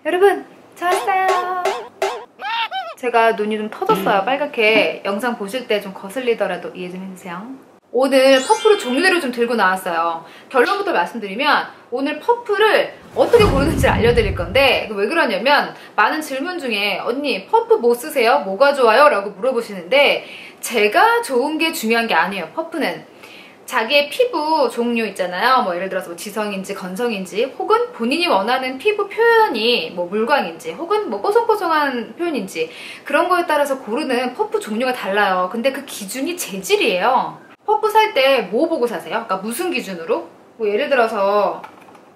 여러분, 저 왔어요. 제가 눈이 좀 터졌어요, 빨갛게. 영상 보실 때 좀 거슬리더라도 이해 좀 해주세요. 오늘 퍼프를 종류대로 좀 들고 나왔어요. 결론부터 말씀드리면 오늘 퍼프를 어떻게 고르는지 알려드릴 건데, 왜 그러냐면 많은 질문 중에 언니 퍼프 뭐 쓰세요? 뭐가 좋아요? 라고 물어보시는데, 제가 좋은 게 중요한 게 아니에요. 퍼프는 자기의 피부 종류 있잖아요. 뭐 예를 들어서 뭐 지성인지 건성인지, 혹은 본인이 원하는 피부 표현이 뭐 물광인지, 혹은 뭐 뽀송뽀송한 표현인지, 그런 거에 따라서 고르는 퍼프 종류가 달라요. 근데 그 기준이 재질이에요. 퍼프 살 때 뭐 보고 사세요? 그러니까 무슨 기준으로? 뭐 예를 들어서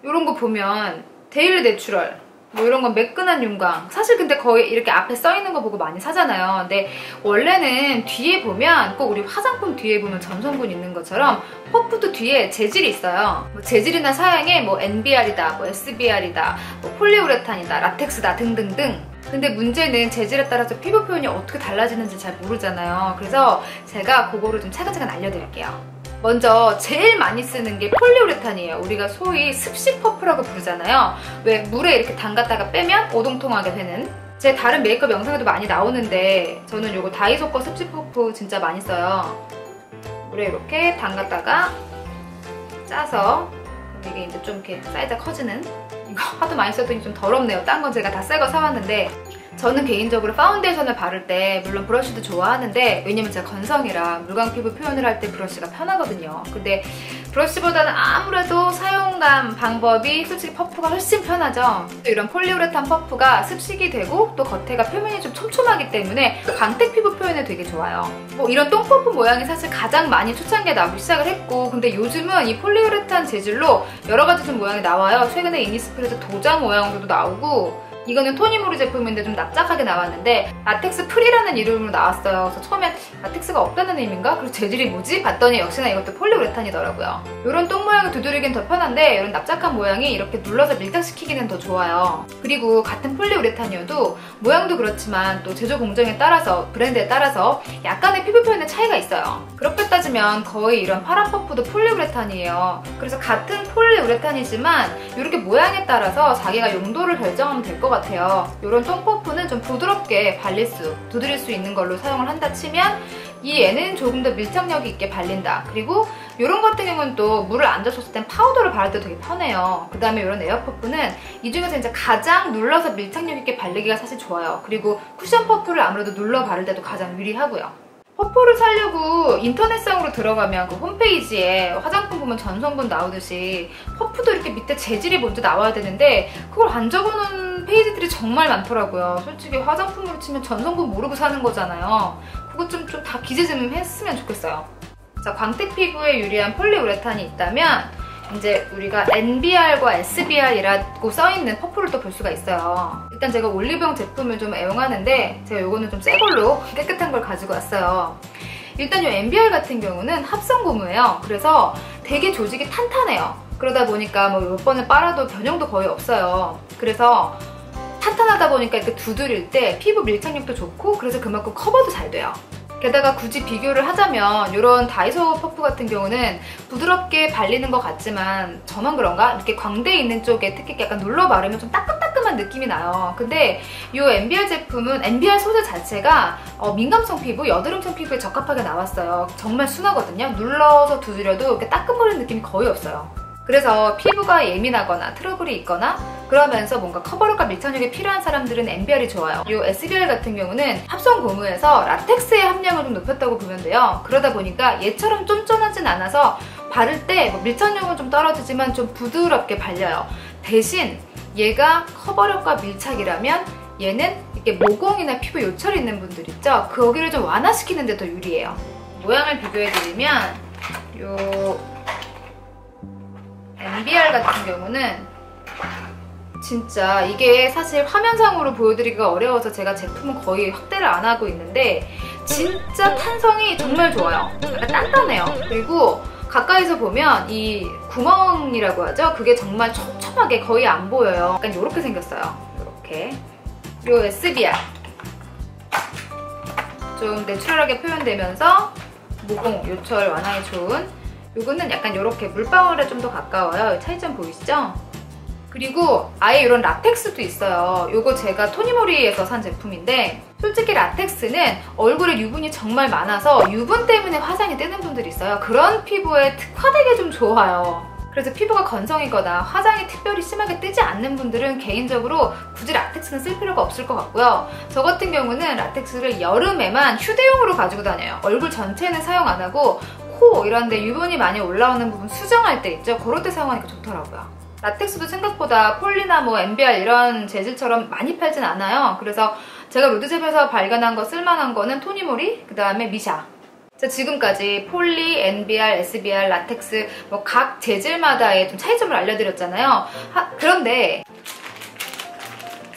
이런 거 보면 데일리 내추럴, 뭐 이런 건 매끈한 윤광. 사실 근데 거의 이렇게 앞에 써 있는 거 보고 많이 사잖아요. 근데 원래는 뒤에 보면, 꼭 우리 화장품 뒤에 보면 전성분 있는 것처럼 퍼프도 뒤에 재질이 있어요. 뭐 재질이나 사양에 뭐 NBR이다, 뭐 SBR이다, 뭐 폴리우레탄이다, 라텍스다 등등등. 근데 문제는 재질에 따라서 피부 표현이 어떻게 달라지는지 잘 모르잖아요. 그래서 제가 그거를 좀 차근차근 알려드릴게요. 먼저 제일 많이 쓰는 게 폴리우레탄이에요. 우리가 소위 습식 퍼프라고 부르잖아요. 왜 물에 이렇게 담갔다가 빼면 오동통하게 되는. 제 다른 메이크업 영상에도 많이 나오는데 저는 이거 다이소 거 습식 퍼프 진짜 많이 써요. 물에 이렇게 담갔다가 짜서, 이게 이제 좀 이렇게 사이즈가 커지는. 이거 하도 많이 썼더니 좀 더럽네요. 딴 건 제가 다 새 거 사왔는데, 저는 개인적으로 파운데이션을 바를 때 물론 브러쉬도 좋아하는데, 왜냐면 제가 건성이라 물광 피부 표현을 할 때 브러쉬가 편하거든요. 근데 브러쉬보다는 아무래도 사용감 방법이 솔직히 퍼프가 훨씬 편하죠. 이런 폴리우레탄 퍼프가 습식이 되고 또 겉에가 표면이 좀 촘촘하기 때문에 광택 피부 표현에 되게 좋아요. 뭐 이런 똥퍼프 모양이 사실 가장 많이 초창기에 나오기 시작을 했고, 근데 요즘은 이 폴리우레탄 재질로 여러 가지 좀 모양이 나와요. 최근에 이니스프리에서 도장 모양으로도 나오고, 이거는 토니모리 제품인데 좀 납작하게 나왔는데 라텍스 프리라는 이름으로 나왔어요. 그래서 처음엔 라텍스가 없다는 의미인가? 그리고 재질이 뭐지? 봤더니 역시나 이것도 폴리우레탄이더라고요. 이런 똥 모양을 두드리긴 더 편한데, 이런 납작한 모양이 이렇게 눌러서 밀착시키기는 더 좋아요. 그리고 같은 폴리우레탄이어도 모양도 그렇지만 또 제조 공정에 따라서, 브랜드에 따라서 약간의 피부 표현의 차이가 있어요. 그렇게 따지면 거의 이런 파란 퍼프도 폴리우레탄이에요. 그래서 같은 폴리우레탄이지만 이렇게 모양에 따라서 자기가 용도를 결정하면 될 것 같아요. 이런 똥퍼프는 좀 부드럽게 두드릴 수 있는 걸로 사용을 한다 치면, 이 얘는 조금 더 밀착력이 있게 발린다. 그리고 이런 것 같은 경우는 또 물을 안 젖혔을 땐 파우더를 바를 때 되게 편해요. 그 다음에 이런 에어퍼프는 이 중에서 이제 가장 눌러서 밀착력 있게 바르기가 사실 좋아요. 그리고 쿠션 퍼프를 아무래도 눌러 바를 때도 가장 유리하고요. 퍼프를 사려고 인터넷상으로 들어가면 그 홈페이지에 화장품 보면 전성분 나오듯이 퍼프도 이렇게 밑에 재질이 먼저 나와야 되는데, 그걸 안 적어놓은 페이지들이 정말 많더라고요. 솔직히 화장품으로 치면 전성분 모르고 사는 거잖아요. 그것 좀 다 기재 좀 했으면 좋겠어요. 자, 광택 피부에 유리한 폴리우레탄이 있다면 이제 우리가 NBR과 SBR이라고 써있는 퍼프를 또 볼 수가 있어요. 일단 제가 올리브영 제품을 좀 애용하는데, 제가 요거는 좀 새 걸로 깨끗한 걸 가지고 왔어요. 일단 이 NBR 같은 경우는 합성 고무예요. 그래서 되게 조직이 탄탄해요. 그러다 보니까 뭐 몇 번을 빨아도 변형도 거의 없어요. 그래서 탄탄하다 보니까 이렇게 두드릴 때 피부 밀착력도 좋고, 그래서 그만큼 커버도 잘 돼요. 게다가 굳이 비교를 하자면 이런 다이소 퍼프 같은 경우는 부드럽게 발리는 것 같지만, 저만 그런가? 이렇게 광대에 있는 쪽에 특히 약간 눌러 바르면 좀 따끔따끔한 느낌이 나요. 근데 이 NBR 제품은 NBR 소재 자체가 민감성 피부, 여드름성 피부에 적합하게 나왔어요. 정말 순하거든요. 눌러서 두드려도 이렇게 따끔거리는 느낌이 거의 없어요. 그래서 피부가 예민하거나 트러블이 있거나 그러면서 뭔가 커버력과 밀착력이 필요한 사람들은 NBR이 좋아요. 이 SBR 같은 경우는 합성 고무에서 라텍스의 함량을 좀 높였다고 보면 돼요. 그러다 보니까 얘처럼 쫀쫀하진 않아서 바를 때 뭐 밀착력은 좀 떨어지지만 좀 부드럽게 발려요. 대신 얘가 커버력과 밀착이라면 얘는 이렇게 모공이나 피부 요철이 있는 분들 있죠? 거기를 좀 완화시키는 데 더 유리해요. 모양을 비교해드리면 요 NBR 같은 경우는 진짜 이게 사실 화면상으로 보여드리기가 어려워서 제가 제품은 거의 확대를 안 하고 있는데, 진짜 탄성이 정말 좋아요. 약간 단단해요. 그리고 가까이서 보면 이 구멍이라고 하죠? 그게 정말 촘촘하게 거의 안 보여요. 약간 이렇게 생겼어요. 이렇게. 요 SBR 좀 내추럴하게 표현되면서 모공, 요철 완화에 좋은, 요거는 약간 이렇게 물방울에 좀 더 가까워요. 차이점 보이시죠? 그리고 아예 이런 라텍스도 있어요. 이거 제가 토니모리에서 산 제품인데 솔직히 라텍스는 얼굴에 유분이 정말 많아서 유분 때문에 화장이 뜨는 분들이 있어요. 그런 피부에 특화되게 좀 좋아요. 그래서 피부가 건성이거나 화장이 특별히 심하게 뜨지 않는 분들은 개인적으로 굳이 라텍스는 쓸 필요가 없을 것 같고요. 저 같은 경우는 라텍스를 여름에만 휴대용으로 가지고 다녀요. 얼굴 전체는 사용 안 하고 코 이런 데 유분이 많이 올라오는 부분 수정할 때 있죠. 그럴 때 사용하니까 좋더라고요. 라텍스도 생각보다 폴리나 뭐 MBR 이런 재질처럼 많이 팔진 않아요. 그래서 제가 로드잽에서 발견한 거 쓸만한 거는 토니모리, 그 다음에 미샤. 자, 지금까지 폴리, NBR, SBR, 라텍스 뭐 각 재질마다의 좀 차이점을 알려드렸잖아요. 그런데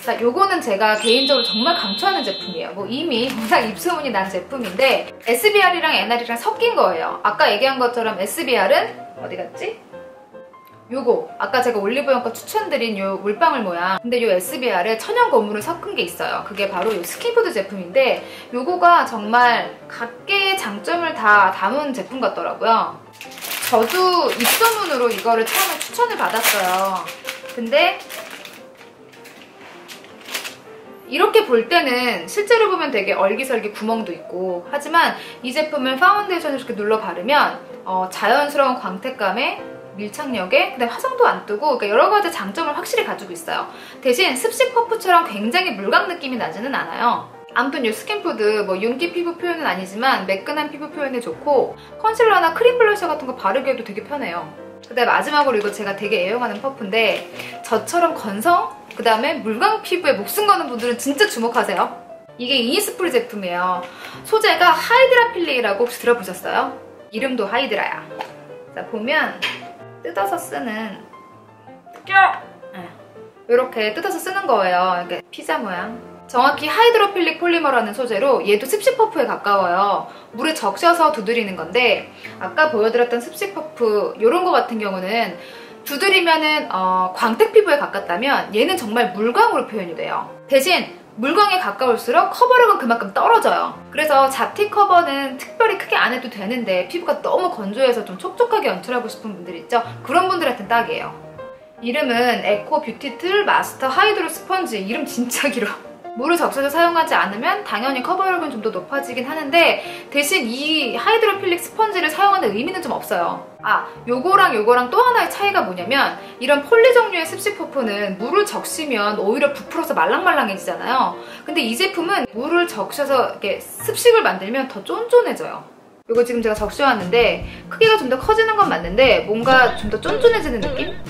자, 요거는 제가 개인적으로 정말 강추하는 제품이에요. 뭐 이미 워낙 입소문이 난 제품인데 SBR이랑 NR이랑 섞인 거예요. 아까 얘기한 것처럼 SBR은 어디 갔지? 요거 아까 제가 올리브영 거 추천드린 요 물방울 모양, 근데 요 SBR에 천연 고무를 섞은 게 있어요. 그게 바로 요 스킨푸드 제품인데 요거가 정말 각계의 장점을 다 담은 제품 같더라고요. 저도 입소문으로 이거를 처음에 추천을 받았어요. 근데 이렇게 볼 때는 실제로 보면 되게 얼기설기 구멍도 있고, 하지만 이 제품을 파운데이션을 이렇게 눌러 바르면 자연스러운 광택감에 밀착력에 그다음에 화장도 안 뜨고, 그러니까 여러 가지 장점을 확실히 가지고 있어요. 대신 습식 퍼프처럼 굉장히 물광 느낌이 나지는 않아요. 아무튼 이 스킨푸드 뭐 윤기 피부 표현은 아니지만 매끈한 피부 표현에 좋고, 컨실러나 크림 블러셔 같은 거 바르기에도 되게 편해요. 그다음에 마지막으로 이거 제가 되게 애용하는 퍼프인데, 저처럼 건성, 그 다음에 물광 피부에 목숨 거는 분들은 진짜 주목하세요. 이게 이니스프리 제품이에요. 소재가 하이드라필리라고 혹시 들어보셨어요? 이름도 하이드라야. 자, 보면 뜯어서 쓰는 이렇게 뜯어서 쓰는 거예요. 이게 피자 모양. 정확히 하이드로필릭 폴리머라는 소재로 얘도 습식 퍼프에 가까워요. 물에 적셔서 두드리는 건데, 아까 보여드렸던 습식 퍼프 이런 거 같은 경우는 두드리면은 광택 피부에 가깝다면 얘는 정말 물광으로 표현이 돼요. 대신 물광에 가까울수록 커버력은 그만큼 떨어져요. 그래서 잡티 커버는 특별히 크게 안 해도 되는데 피부가 너무 건조해서 좀 촉촉하게 연출하고 싶은 분들 있죠? 그런 분들한테는 딱이에요. 이름은 에코 뷰티툴 마스터 하이드로 스펀지. 이름 진짜 길어. 물을 적셔서 사용하지 않으면 당연히 커버력은 좀 더 높아지긴 하는데, 대신 이 하이드로필릭 스펀지를 사용하는 의미는 좀 없어요. 요거랑 또 하나의 차이가 뭐냐면, 이런 폴리 종류의 습식 퍼프는 물을 적시면 오히려 부풀어서 말랑말랑해지잖아요. 근데 이 제품은 물을 적셔서 이렇게 습식을 만들면 더 쫀쫀해져요. 이거 지금 제가 적셔왔는데 크기가 좀 더 커지는 건 맞는데 뭔가 좀 더 쫀쫀해지는 느낌?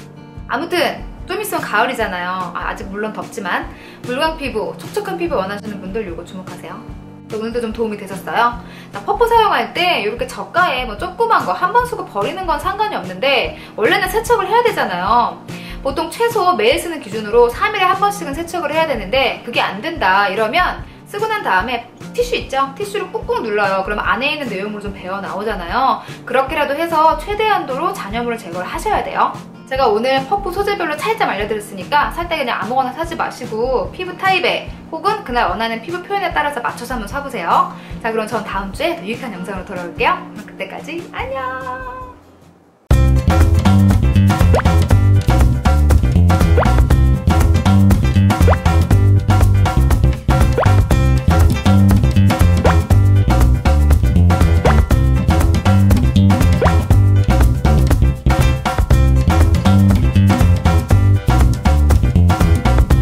아무튼 좀 있으면 가을이잖아요. 아직 물론 덥지만 물광 피부, 촉촉한 피부 원하시는 분들 이거 주목하세요. 오늘도 좀 도움이 되셨어요? 퍼프 사용할 때 이렇게 저가에 뭐 조그만 거 한 번 쓰고 버리는 건 상관이 없는데, 원래는 세척을 해야 되잖아요. 보통 최소 매일 쓰는 기준으로 3일에 한 번씩은 세척을 해야 되는데, 그게 안 된다 이러면 쓰고 난 다음에 티슈 있죠? 티슈로 꾹꾹 눌러요. 그러면 안에 있는 내용물이 좀 배어 나오잖아요. 그렇게라도 해서 최대한도로 잔여물을 제거를 하셔야 돼요. 제가 오늘 퍼프 소재별로 차이점 알려드렸으니까 살 때 그냥 아무거나 사지 마시고 피부 타입에 혹은 그날 원하는 피부 표현에 따라서 맞춰서 한번 사보세요. 자, 그럼 전 다음 주에 더 유익한 영상으로 돌아올게요. 그럼 그때까지 안녕!